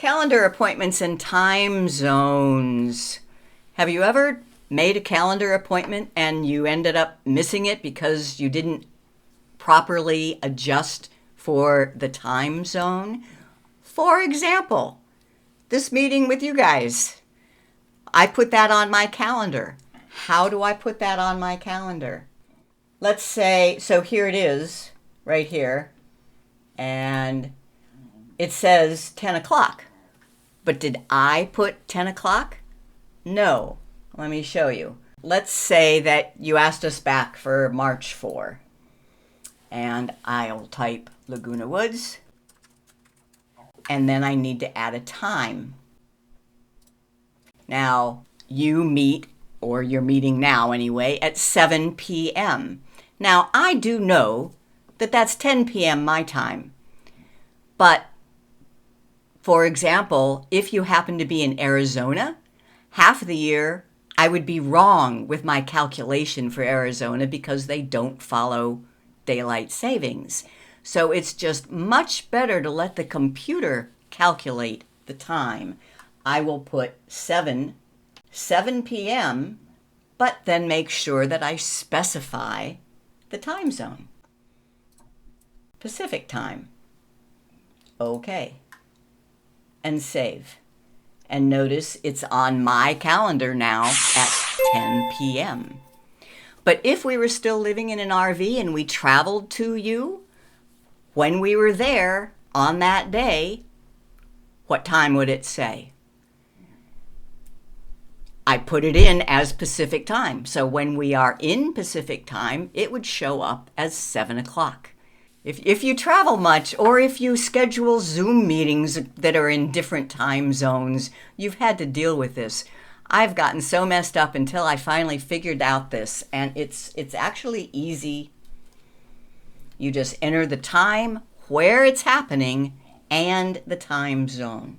Calendar appointments and time zones. Have you ever made a calendar appointment and you ended up missing it because you didn't properly adjust for the time zone? For example, this meeting with you guys. I put that on my calendar. How do I put that on my calendar? Let's say, so here it is, right here, and it says 10 o'clock. But did I put 10 o'clock? No. Let me show you. Let's say that you asked us back for March 4. And I'll type Laguna Woods. And then I need to add a time. Now, you meet, or you're meeting now anyway, at 7 p.m. Now, I do know that that's 10 p.m. my time. But for example, if you happen to be in Arizona, half of the year I would be wrong with my calculation for Arizona because they don't follow daylight savings. So it's just much better to let the computer calculate the time. I will put 7 p.m., but then make sure that I specify the time zone. Pacific time. Okay. And save. And notice it's on my calendar now at 10 p.m. But if we were still living in an RV and we traveled to you, when we were there on that day, what time would it say? I put it in as Pacific time. So when we are in Pacific time, it would show up as 7 o'clock. If you travel much, or if you schedule Zoom meetings that are in different time zones, you've had to deal with this. I've gotten so messed up until I finally figured out this, and it's actually easy. You just enter the time, where it's happening, and the time zone.